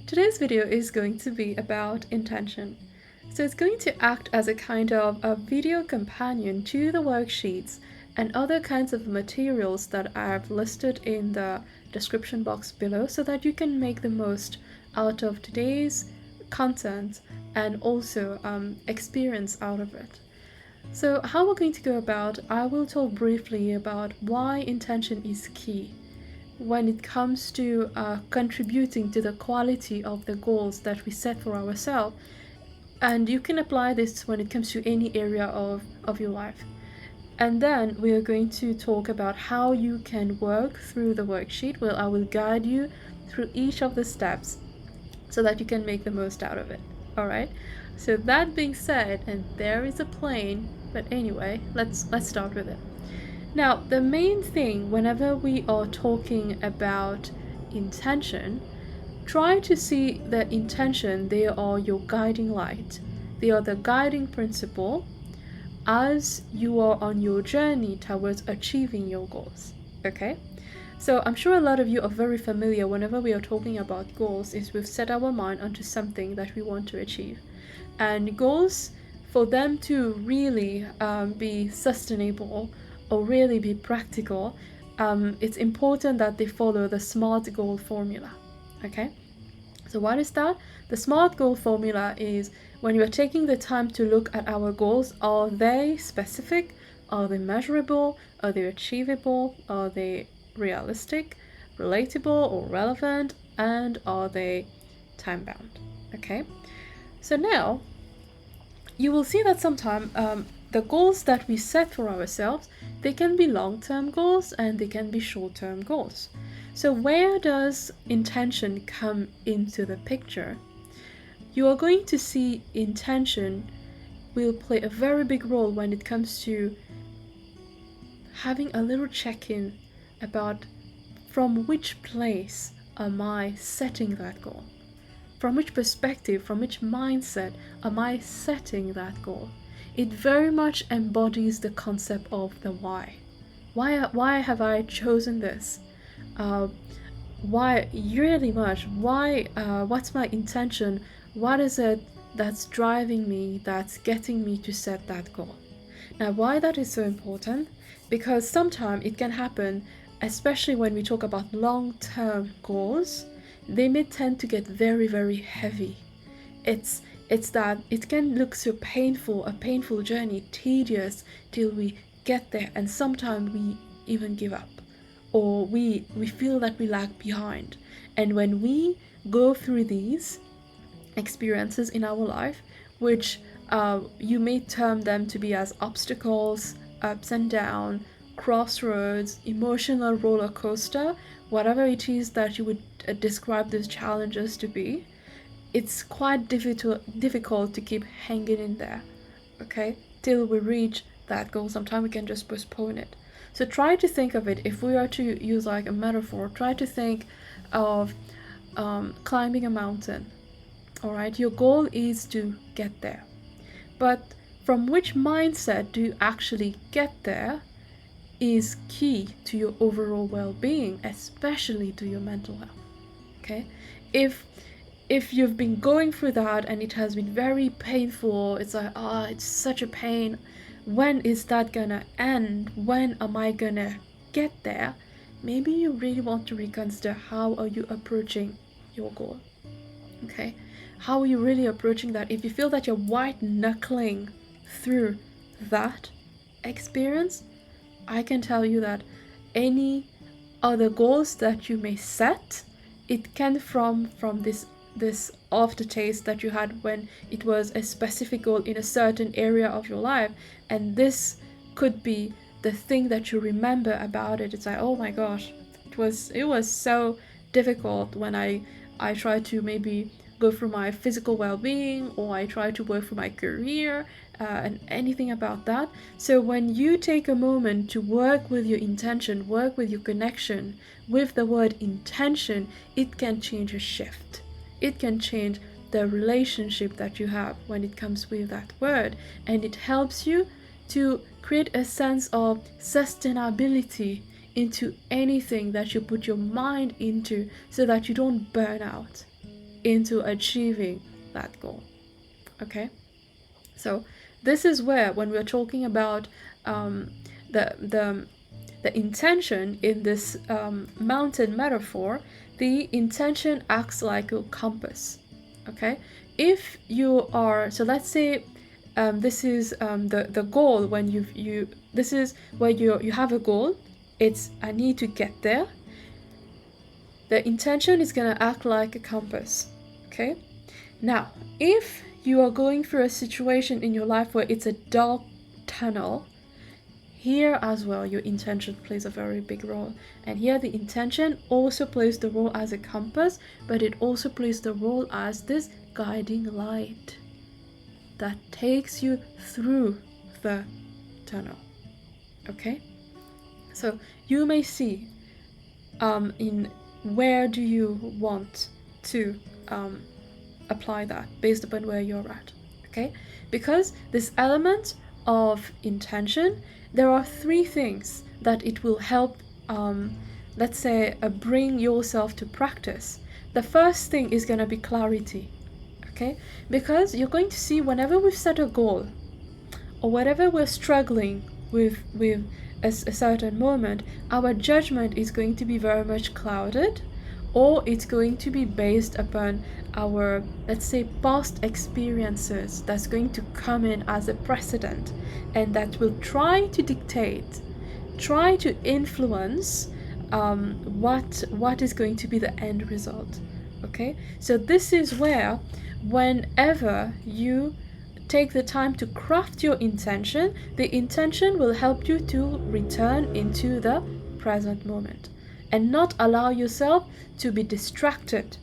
Today's video is going to be about intention. So it's going to act as a kind of a video companion to the worksheets and other kinds of materials that I've listed in the description box below so that you can make the most out of today's content and also experience out of it. So how we're going to go about, I will talk briefly about why intention is key when it comes to contributing to the quality of the goals that we set for ourselves. And you can apply this when it comes to any area of your life. And then we are going to talk about how you can work through the worksheet. Well, I will guide you through each of the steps so that you can make the most out of it. All right. So that being said, and there is a plane, but anyway, let's start with it. Now, the main thing whenever we are talking about intention, try to see the intention, they are your guiding light. They are the guiding principle as you are on your journey towards achieving your goals. Okay? So I'm sure a lot of you are very familiar whenever we are talking about goals is we've set our mind onto something that we want to achieve. And goals, for them to really be sustainable or really be practical, it's important that they follow the SMART goal formula. Okay? So what is that? The SMART goal formula is when you are taking the time to look at our goals, are they specific? Are they measurable? Are they achievable? Are they realistic, relatable or relevant? And are they time bound? Okay? So now you will see that sometimes the goals that we set for ourselves, they can be long-term goals and they can be short-term goals. So where does intention come into the picture? You are going to see intention will play a very big role when it comes to having a little check-in about from which place am I setting that goal? From which perspective, from which mindset am I setting that goal? It very much embodies the concept of the why. Why have I chosen this? Why really much? Why? What's my intention? What is it that's driving me, that's getting me to set that goal? Now, why that is so important? Because sometimes it can happen, especially when we talk about long-term goals, they may tend to get very, very heavy. It's that it can look so painful, a painful journey, tedious till we get there, and sometimes we even give up, or we feel that we lag behind. And when we go through these experiences in our life, which you may term them to be as obstacles, ups and downs, crossroads, emotional roller coaster, whatever it is that you would describe those challenges to be, it's quite difficult to keep hanging in there, okay, till we reach that goal. Sometimes we can just postpone it. So try to think of it, if we are to use like a metaphor, try to think of climbing a mountain. All right, your goal is to get there, but from which mindset do you actually get there is key to your overall well-being, especially to your mental health. Okay, if you've been going through that and it has been very painful, it's like, it's such a pain, when is that gonna end? When am I gonna get there? Maybe you really want to reconsider, how are you approaching your goal? Okay, how are you really approaching that? If you feel that you're white knuckling through that experience, I can tell you that any other goals that you may set, it can from this aftertaste that you had when it was a specific goal in a certain area of your life, and this could be the thing that you remember about it. It's like, oh my gosh, it was so difficult when I tried to maybe go through my physical well-being, or I try to work for my career, and anything about that. So when you take a moment to work with your intention, work with your connection with the word intention, it can change a shift. It can change the relationship that you have when it comes with that word, and it helps you to create a sense of sustainability into anything that you put your mind into, so that you don't burn out. into achieving that goal. Okay, so this is where, when we're talking about the intention in this mountain metaphor, the intention acts like a compass. Okay, if you are, so let's say this is the goal. When you this is where you have a goal. It's, I need to get there. The intention is going to act like a compass. Okay, now if you are going through a situation in your life where it's a dark tunnel, here as well your intention plays a very big role. And here the intention also plays the role as a compass, but it also plays the role as this guiding light that takes you through the tunnel. Okay, so you may see in where do you want to apply that based upon where you're at. Okay, because this element of intention, there are three things that it will help let's say bring yourself to practice. The first thing is going to be clarity. Okay, because you're going to see, whenever we've set a goal or whatever we're struggling with a certain moment, our judgment is going to be very much clouded, or it's going to be based upon our, let's say, past experiences that's going to come in as a precedent, and that will try to dictate, try to influence what is going to be the end result. Okay, so this is where, whenever you take the time to craft your intention, the intention will help you to return into the present moment and not allow yourself to be distracted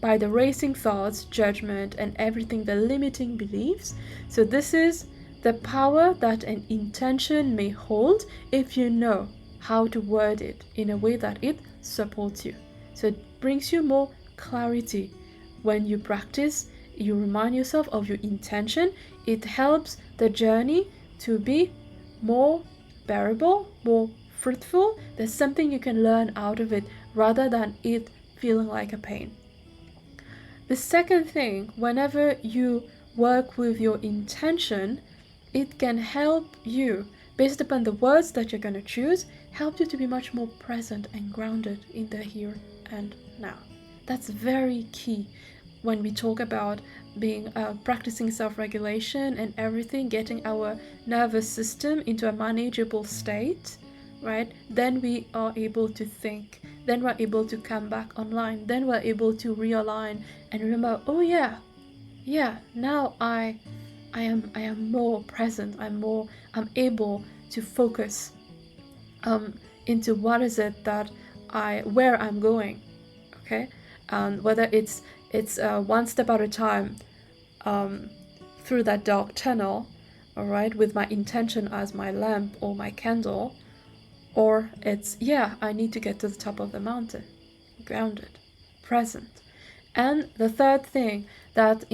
by the racing thoughts, judgment, and everything, the limiting beliefs. So this is the power that an intention may hold if you know how to word it in a way that it supports you. So it brings you more clarity. When you practice, you remind yourself of your intention. It helps the journey to be more bearable, more fruitful. There's something you can learn out of it rather than it feeling like a pain. The second thing, whenever you work with your intention, it can help you, based upon the words that you're going to choose, help you to be much more present and grounded in the here and now. That's very key when we talk about being practicing self-regulation and everything, getting our nervous system into a manageable state, right? Then we are able to think. Then we're able to come back online. Then we're able to realign and remember, oh yeah, now I am more present. I'm able to focus into what is it that where I'm going. Okay, and whether it's one step at a time through that dark tunnel, all right, with my intention as my lamp or my candle, or it's, I need to get to the top of the mountain, grounded, present. And the third thing, that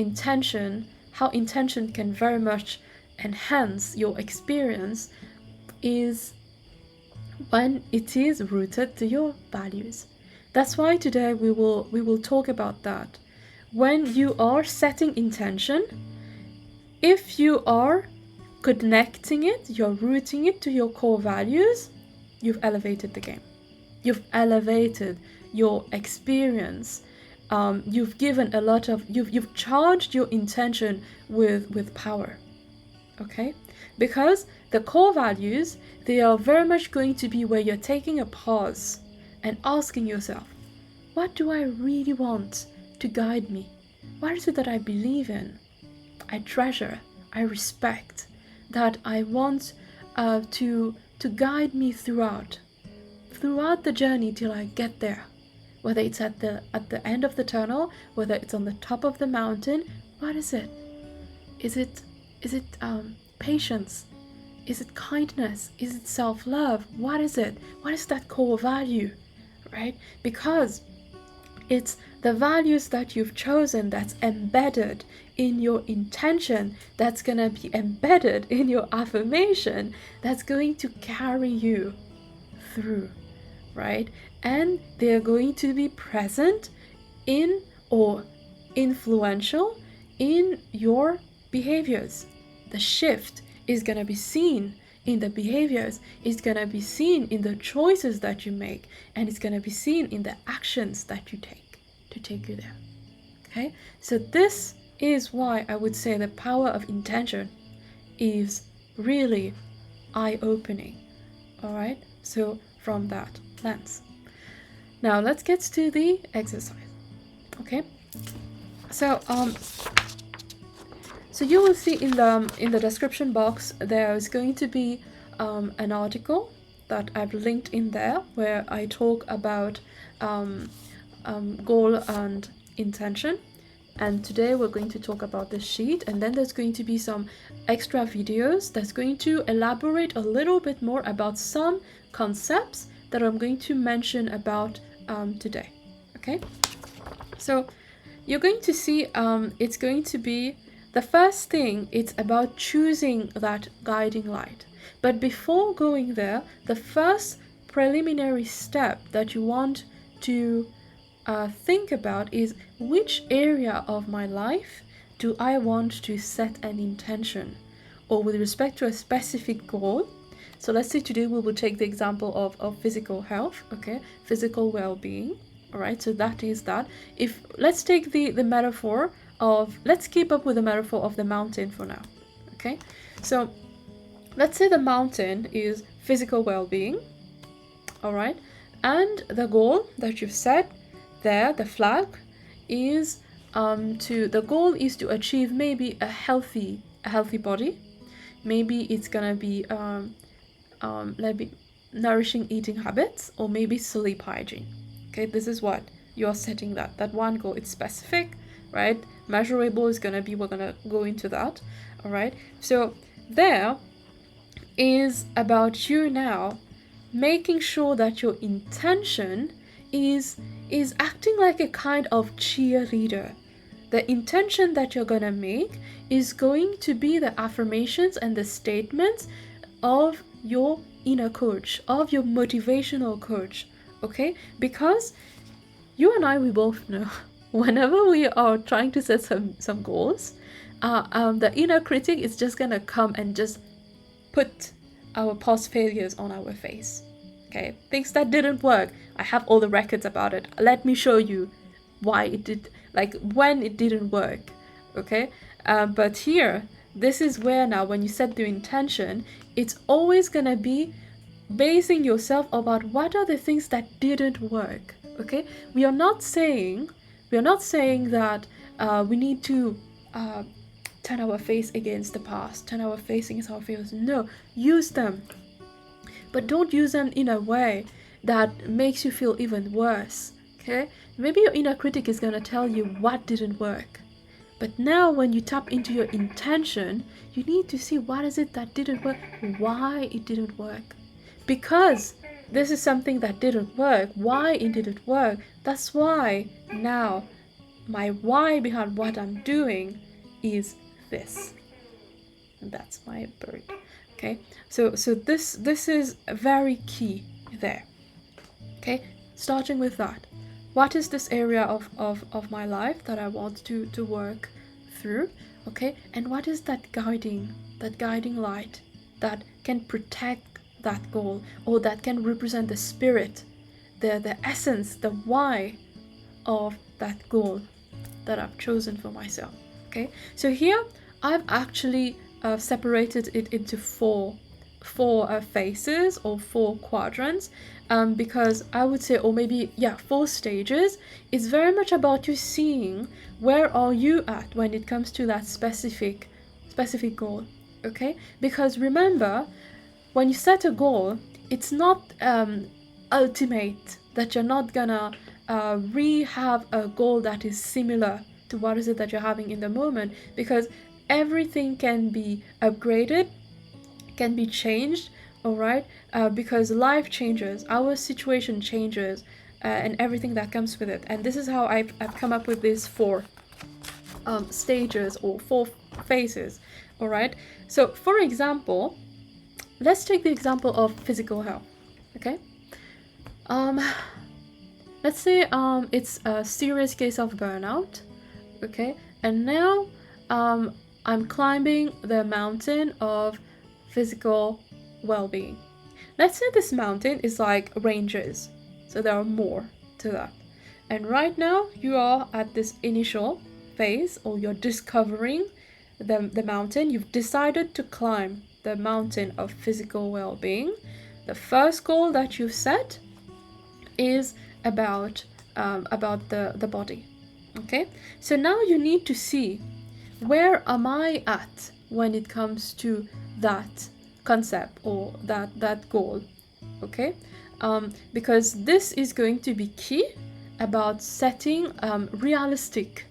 how intention can very much enhance your experience, is when it is rooted to your values. That's why today we will talk about that. When you are setting intention, if you are connecting it, you're rooting it to your core values, you've elevated the game. You've elevated your experience. You've given a lot of, you've charged your intention with power. Okay? Because the core values, they are very much going to be where you're taking a pause and asking yourself, what do I really want to guide me? What is it that I believe in, I treasure, I respect, that I want to guide me throughout the journey till I get there? Whether it's at the end of the tunnel, whether it's on the top of the mountain, what is it? Is it patience? Is it kindness? Is it self-love? What is it? What is that core value, right? Because it's the values that you've chosen that's embedded in your intention, that's going to be embedded in your affirmation, that's going to carry you through, right? And they're going to be present in influential in your behaviors. The shift is going to be seen in the behaviors, it's going to be seen in the choices that you make, and it's going to be seen in the actions that you take to take you there. Okay, so this is why I would say the power of intention is really eye-opening. All right, so from that lens, now let's get to the exercise. Okay, so so you will see in the description box there is going to be an article that I've linked in there where I talk about goal and intention. And today we're going to talk about this sheet, and then there's going to be some extra videos that's going to elaborate a little bit more about some concepts that I'm going to mention about today. Okay, so you're going to see it's going to be the first thing, it's about choosing that guiding light. But before going there, the first preliminary step that you want to think about is, which area of my life do I want to set an intention, or with respect to a specific goal. So let's say today we will take the example of physical health, okay, physical well-being. All right, so that is that. If let's take the metaphor of, let's keep up with the metaphor of the mountain for now. Okay, so let's say the mountain is physical well-being. All right, and the goal that you've set there, the flag, is the goal is to achieve maybe a healthy body. Maybe it's gonna be maybe nourishing eating habits, or maybe sleep hygiene. Okay, this is what you're setting that one goal. It's specific, right? Measurable is gonna be, we're gonna go into that. All right, so there is about you now making sure that your intention is acting like a kind of cheerleader. The intention that you're gonna make is going to be the affirmations and the statements of your inner coach, of your motivational coach. Okay, because you and I, we both know whenever we are trying to set some goals, the inner critic is just gonna come and just put our past failures on our face. Okay, things that didn't work. I have all the records about it. Let me show you why it did, like when it didn't work. Okay, but here, this is where now when you set the intention, it's always gonna be basing yourself about what are the things that didn't work. Okay, we are not saying that we need to turn our face against the past, turn our face against our failures. No, use them, but don't use them in a way that makes you feel even worse. Okay, maybe your inner critic is gonna tell you what didn't work, but now when you tap into your intention, you need to see what is it that didn't work, why it didn't work, because this is something that didn't work, why it didn't work. That's why now my why behind what I'm doing is this, and that's my bird. Okay, so this is very key there. Okay, starting with that, what is this area of my life that I want to work through? Okay, and what is that guiding light that can protect that goal, or that can represent the spirit, the essence, the why of that goal that I've chosen for myself. Okay, so here I've actually separated it into four phases, or four quadrants, because I would say, or maybe, yeah, 4 stages. It's very much about you seeing where are you at when it comes to that specific goal. Okay, because remember, when you set a goal, it's not ultimate, that you're not gonna have a goal that is similar to what is it that you're having in the moment, because everything can be upgraded, can be changed. All right, because life changes, our situation changes, and everything that comes with it. And this is how I've come up with these 4 stages, or 4 phases. All right, so for example, let's take the example of physical health. Okay, let's say it's a serious case of burnout, Okay, and now I'm climbing the mountain of physical well-being. Let's say this mountain is like ranges, so there are more to that. And right now you are at this initial phase, or you're discovering the mountain. You've decided to climb the mountain of physical well-being. The first goal that you've set is about the body. Okay, so now you need to see, where am I at when it comes to that concept or that goal. Okay, because this is going to be key about setting realistic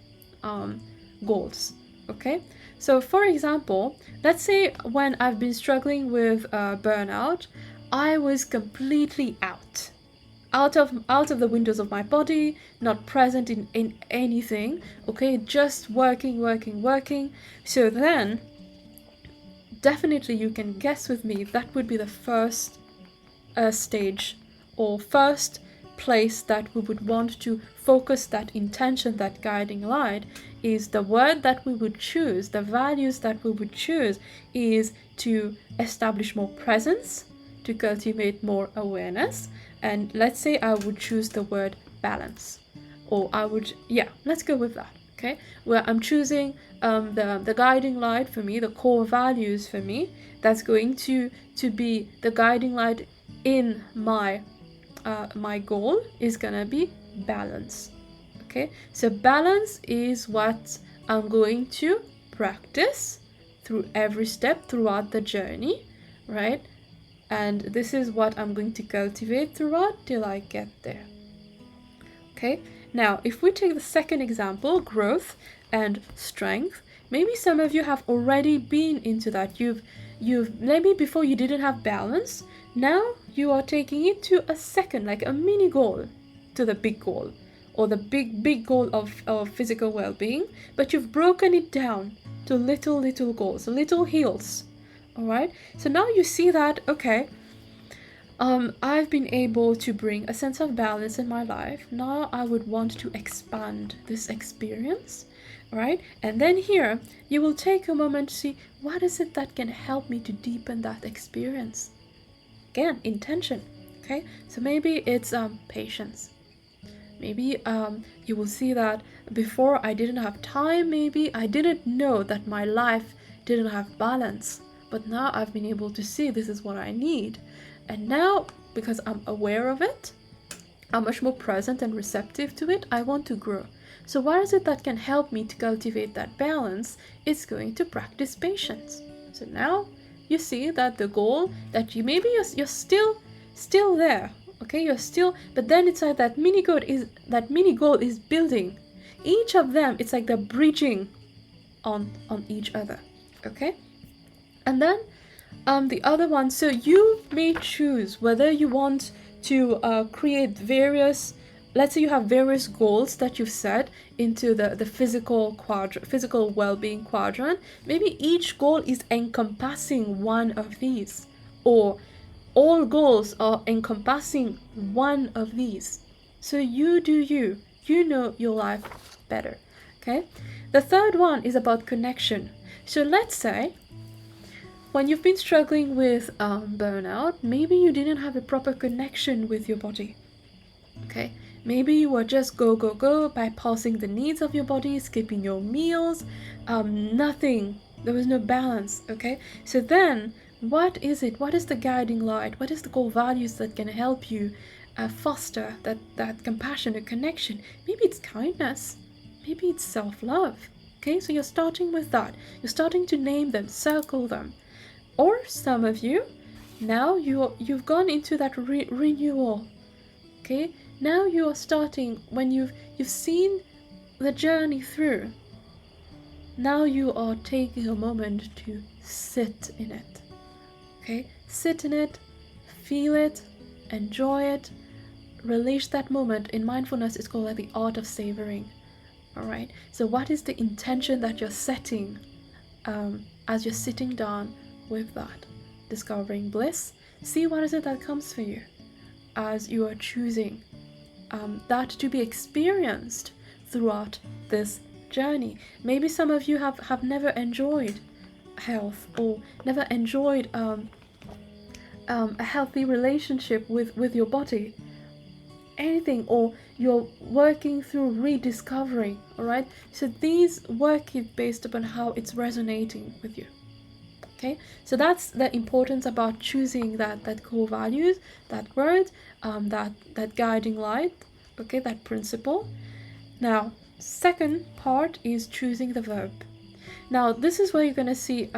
goals. Okay, so for example, let's say when I've been struggling with burnout, I was completely out of the windows of my body, not present in anything. Okay, just working. So then definitely you can guess with me, that would be the first stage, or first place that we would want to focus that intention, that guiding light. Is the word that we would choose, the values that we would choose, is to establish more presence, to cultivate more awareness. And let's say I would choose the word balance, or I would, yeah, let's go with that. Okay, where I'm choosing the guiding light for me, the core values for me, that's going to be the guiding light in my goal, is gonna be balance. Okay, so balance is what I'm going to practice through every step throughout the journey, right? And this is what I'm going to cultivate throughout till I get there. Okay, now if we take the second example, growth and strength, maybe some of you have already been into that. You've maybe before you didn't have balance, now you are taking it to a second, like a mini goal to the big goal, or the big goal of physical well-being, but you've broken it down to little goals, little hills. All right, so now you see that, okay, I've been able to bring a sense of balance in my life. Now I would want to expand this experience, right? And then here, you will take a moment to see, what is it that can help me to deepen that experience? Again, intention, okay? So maybe it's patience. Maybe you will see that before I didn't have time, maybe I didn't know that my life didn't have balance. But now I've been able to see this is what I need. And now, because I'm aware of it, I'm much more present and receptive to it, I want to grow. So what is it that can help me to cultivate that balance? It's going to practice patience. So now you see that the goal that you're still there. Okay, you're still, but then it's like that mini goal is building. Each of them, it's like they're bridging on each other. Okay? And then the other one, so you may choose whether you want to create various, let's say you have various goals that you've set into the physical well-being quadrant. Maybe each goal is encompassing one of these, or all goals are encompassing one of these. So you do you know your life better. Okay, the third one is about connection. So let's say when you've been struggling with burnout, maybe you didn't have a proper connection with your body. Okay, maybe you were just go bypassing the needs of your body, skipping your meals, nothing, there was no balance. Okay, so then what is the guiding light, what is the core values that can help you foster that compassionate connection? Maybe it's kindness, maybe it's self-love. Okay, so you're starting with that, you're starting to name them, circle them. Or some of you, now you've gone into that renewal. Okay, now you are starting, when you've seen the journey through, now you are taking a moment to sit in it. Okay, sit in it, feel it, enjoy it, release that moment. In mindfulness, it's called like the art of savoring. All right, so what is the intention that you're setting as you're sitting down with that? Discovering bliss. See what is it that comes for you as you are choosing that to be experienced throughout this journey. Maybe some of you have never enjoyed health, or never enjoyed a healthy relationship with your body, anything, or you're working through rediscovering. All right, so these work is based upon how it's resonating with you. Okay, so that's the importance about choosing that core values, that word, that guiding light, okay, that principle. Now, second part is choosing the verb. Now, this is where you're gonna see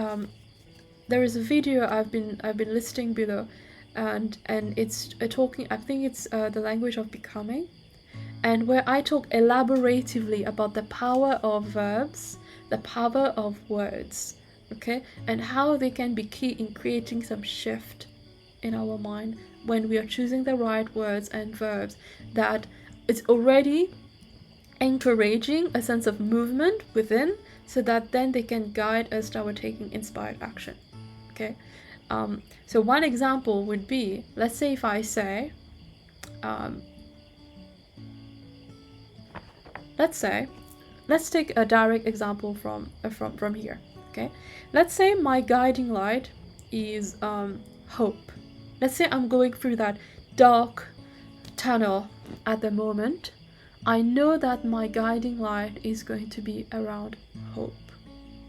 there is a video I've been listing below, and it's talking. I think it's the language of becoming, and where I talk elaboratively about the power of verbs, the power of words, okay, and how they can be key in creating some shift in our mind when we are choosing the right words and verbs, that it's already encouraging a sense of movement within, so that then they can guide us toward taking inspired action. Okay, so one example would be, let's say if I say, let's take a direct example from here. Okay, let's say my guiding light is hope. Let's say I'm going through that dark tunnel at the moment. I know that my guiding light is going to be around hope.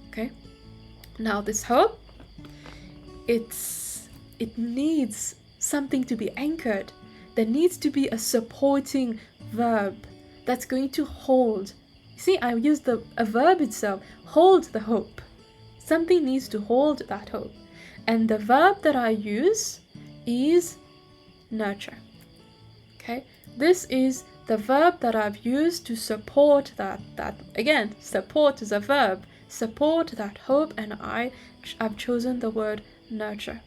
Okay, now this hope, it needs something to be anchored. There needs to be a supporting verb that's going to hold. See, I used a verb itself, hold the hope. Something needs to hold that hope. And the verb that I use is nurture. Okay, this is the verb that I've used to support that again, support is a verb, support that hope, and I've chosen the word nurture.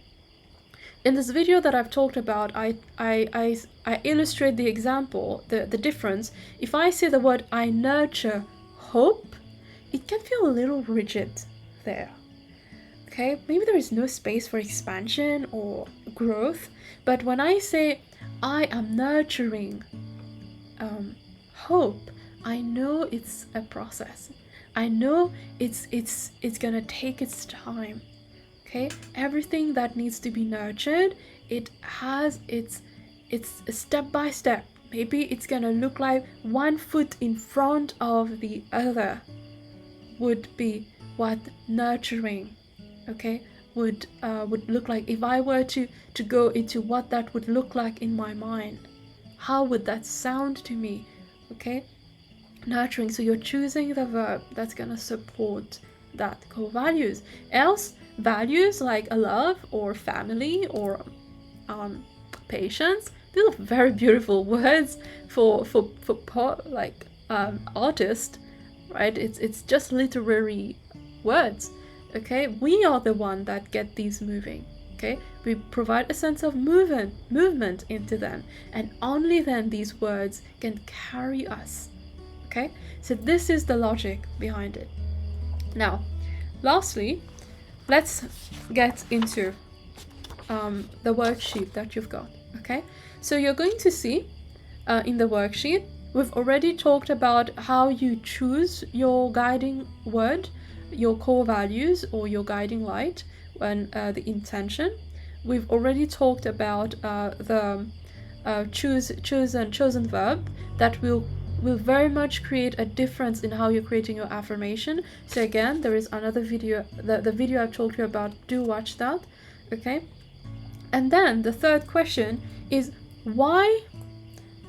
In this video that I've talked about, I illustrate the example, the difference. If I say the word I nurture hope, it can feel a little rigid there. Okay, maybe there is no space for expansion or growth, but when I say I am nurturing hope, I know it's a process. I know it's gonna take its time. Okay, everything that needs to be nurtured, it has it's step by step. Maybe it's gonna look like one foot in front of the other would be what nurturing, okay, would look like. If I were to go into what that would look like in my mind, how would that sound to me? Okay, nurturing. So you're choosing the verb that's gonna support that core values. Else, values like a love or family or patience, these are very beautiful words for artists, right? It's just literary words. Okay, we are the one that get these moving. Okay, we provide a sense of movement into them, and only then these words can carry us. Okay, so this is the logic behind it. Now, lastly, let's get into the worksheet that you've got. Okay, so you're going to see in the worksheet, we've already talked about how you choose your guiding word, your core values, or your guiding light, and the intention. We've already talked about the chosen verb that will very much create a difference in how you're creating your affirmation. So again, there is another video, the video I've told you about, do watch that. Okay, and then the third question is, why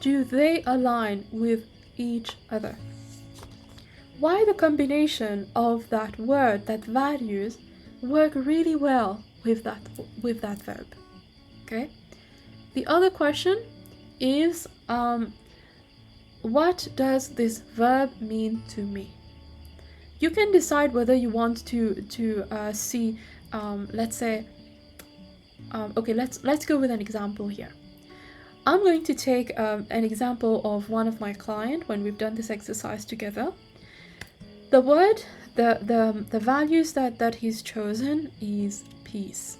do they align with each other? Why the combination of that word, that values, work really well with that verb? Okay, the other question is, what does this verb mean to me? You can decide whether you want to see, let's say, okay, let's go with an example here. I'm going to take an example of one of my clients when we've done this exercise together. The word, the values that he's chosen is peace,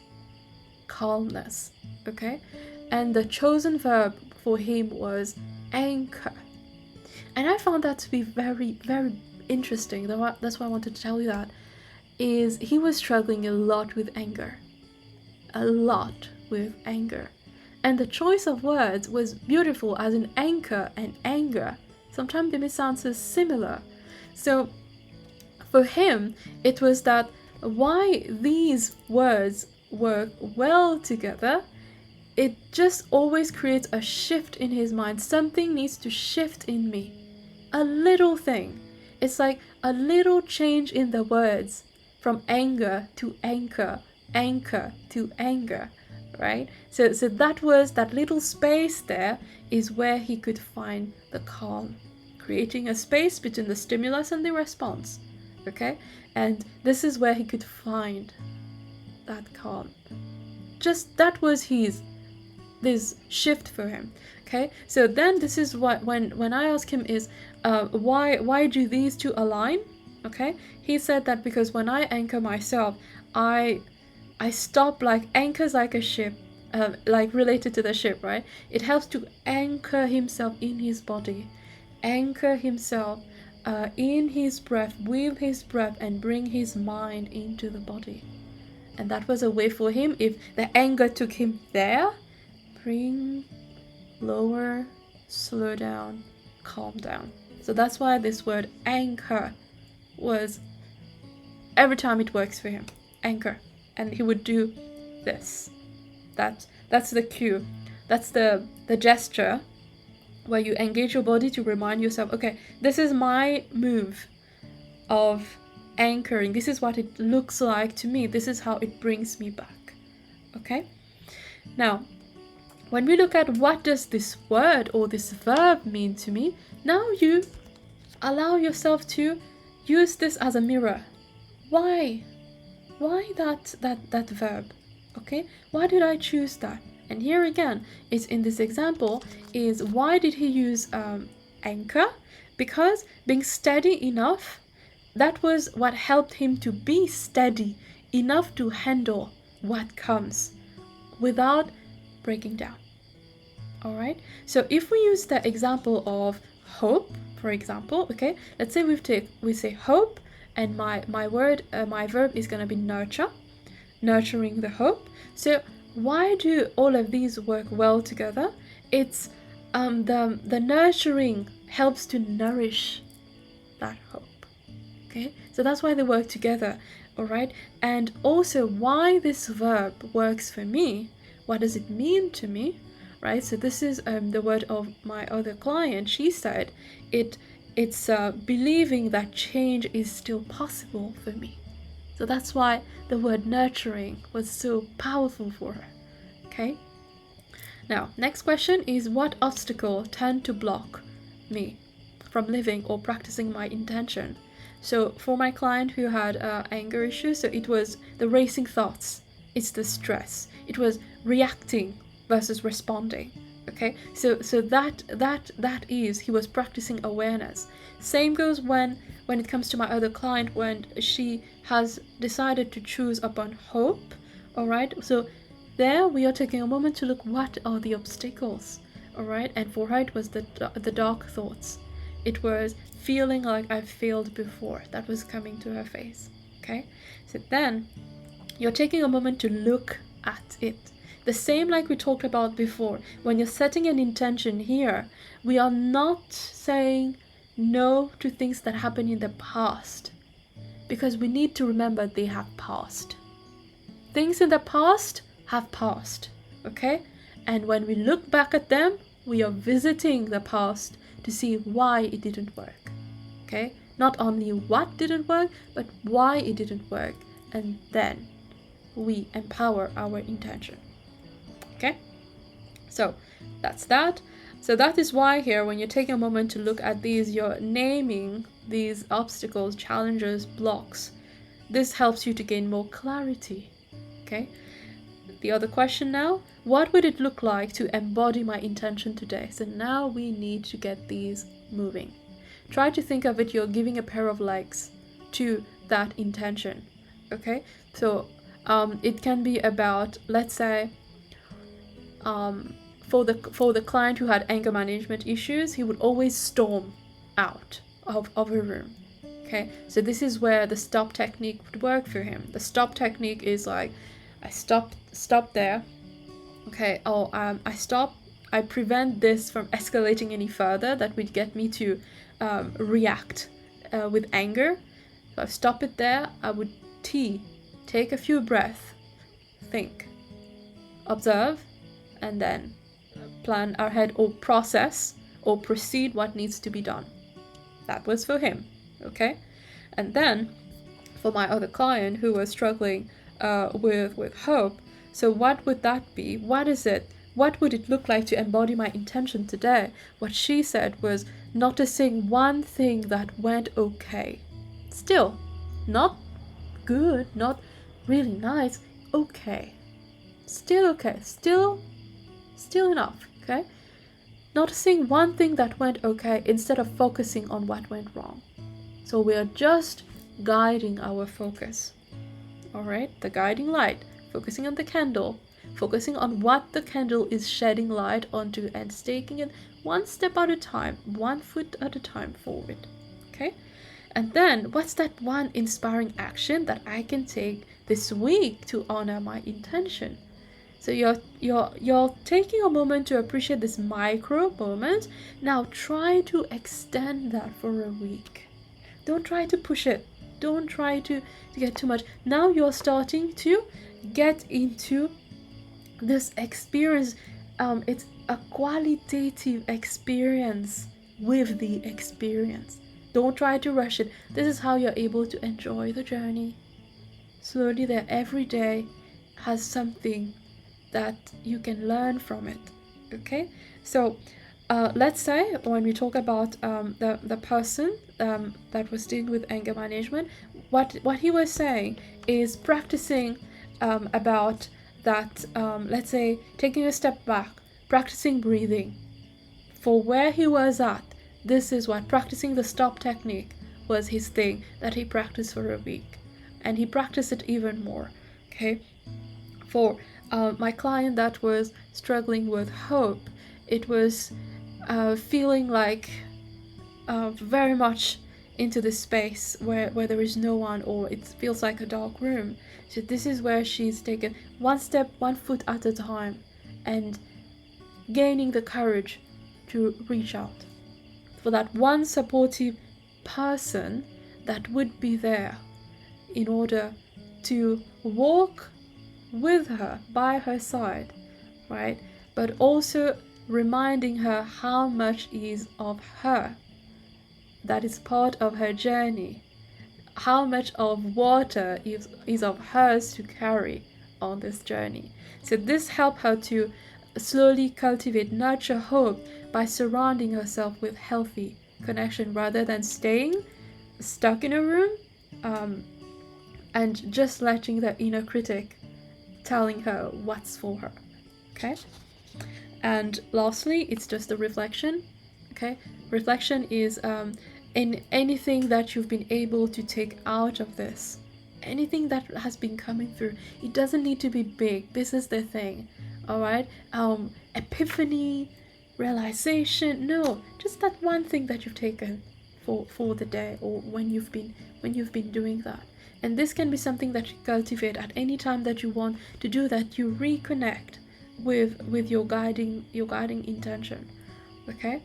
calmness, okay? And the chosen verb for him was anchor. And I found that to be very, very interesting, that's why I wanted to tell you that, is he was struggling a lot with anger. A lot with anger. And the choice of words was beautiful, as in anchor and anger. Sometimes they may sound so similar. So for him, it was that why these words work well together, it just always creates a shift in his mind. Something needs to shift in me. A little thing. It's like a little change in the words from anger to anchor, anchor to anger, right? So that was that little space there is where he could find the calm, creating a space between the stimulus and the response, okay? And this is where he could find that calm. Just that was this shift for him. Okay, so then this is what when I ask him is why do these two align? Okay, he said that because when I anchor myself, I stop, like anchors like a ship, like related to the ship, right? It helps to anchor himself in his body, anchor himself in his breath, with his breath, and bring his mind into the body. And that was a way for him, if the anger took him there, bring, lower, slow down, calm down. So that's why this word anchor was, every time it works for him, anchor. And he would do this. That's the cue. That's the gesture where you engage your body to remind yourself, okay, this is my move of anchoring. This is what it looks like to me. This is how it brings me back. Okay? Now, when we look at what does this word or this verb mean to me, now you allow yourself to use this as a mirror. Why? Why that verb? Okay? Why did I choose that? And here again, is in this example, is why did he use anchor? Because being steady enough, that was what helped him to be steady enough to handle what comes without breaking down. All right, so if we use the example of hope, for example, okay, let's say we say hope, and my verb is going to be nurture, nurturing the hope. So why do all of these work well together? It's the nurturing helps to nourish that hope. Okay, so that's why they work together. All right, and also why this verb works for me. What does it mean to me? Right, so this is the word of my other client. She said it's believing that change is still possible for me. So that's why the word nurturing was so powerful for her. Okay, now next question is, what obstacle tend to block me from living or practicing my intention? So for my client who had anger issues, so it was the racing thoughts, it's the stress, it was reacting versus responding. Okay, so that is, he was practicing awareness. Same goes when it comes to my other client, when she has decided to choose upon hope. All right, so there we are taking a moment to look, what are the obstacles? All right, and for her it was the dark thoughts. It was feeling like I've failed before. That was coming to her face. Okay, so then you're taking a moment to look at it. The same like we talked about before, when you're setting an intention here, we are not saying no to things that happened in the past, because we need to remember they have passed. Things in the past have passed, okay? And when we look back at them, we are visiting the past to see why it didn't work, okay? Not only what didn't work, but why it didn't work. And then we empower our intention. Okay, so that's that. So that is why here, when you're taking a moment to look at these, you're naming these obstacles, challenges, blocks. This helps you to gain more clarity. Okay, the other question now, what would it look like to embody my intention today? So now we need to get these moving. Try to think of it, you're giving a pair of legs to that intention. Okay, so it can be about, let's say, for the client who had anger management issues, he would always storm out of a room. Okay, so this is where the stop technique would work for him. The stop technique is like, I stop there. Okay, I prevent this from escalating any further that would get me to react with anger. So I stop it there. I would take a few breaths, think, observe, and then plan ahead or process or proceed what needs to be done. That was for him, okay? And then for my other client who was struggling with hope, so what would that be? What is it? What would it look like to embody my intention today? What she said was noticing one thing that went okay. Still, not good, not really nice, okay. Still okay, still enough, okay? Noticing one thing that went okay instead of focusing on what went wrong. So we are just guiding our focus. All right, the guiding light, focusing on the candle, focusing on what the candle is shedding light onto and taking it one step at a time, 1 foot at a time forward. Okay? And then what's that one inspiring action that I can take this week to honor my intention? So you're taking a moment to appreciate this micro moment. Now try to extend that for a week. Don't try to push it. Don't try to get too much. Now you're starting to get into this experience. It's a qualitative experience with the experience. Don't try to rush it. This is how you're able to enjoy the journey. Slowly there, every day has something that you can learn from it. Okay, so let's say when we talk about the person that was dealing with anger management, what he was saying is practicing about that. Let's say taking a step back, practicing breathing. For where he was at, this is what practicing the stop technique was his thing that he practiced for a week, and he practiced it even more. Okay, for my client that was struggling with hope, it was feeling like very much into this space where there is no one, or it feels like a dark room. So this is where she's taken one step, 1 foot at a time, and gaining the courage to reach out for that one supportive person that would be there in order to walk with her, by her side, right? But also reminding her how much is of her, that is part of her journey, how much of water is of hers to carry on this journey. So this helped her to slowly cultivate, nurture hope by surrounding herself with healthy connection rather than staying stuck in a room and just letting the inner critic telling her what's for her. Okay, and lastly, it's just a reflection. Okay, reflection is in anything that you've been able to take out of this, anything that has been coming through. It doesn't need to be big. This is the thing. All right, epiphany, realization. No, just that one thing that you've taken for the day, or when you've been doing that. And this can be something that you cultivate at any time that you want to do that. You reconnect with your guiding intention. Okay,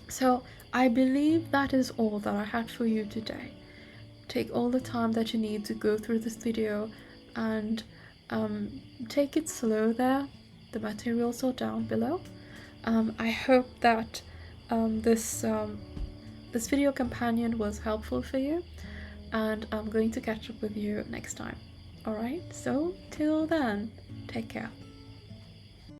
so I believe that is all that I had for you today. Take all the time that you need to go through this video, and take it slow there. The materials are down below. I hope that this video companion was helpful for you, and I'm going to catch up with you next time. Alright, so till then, take care.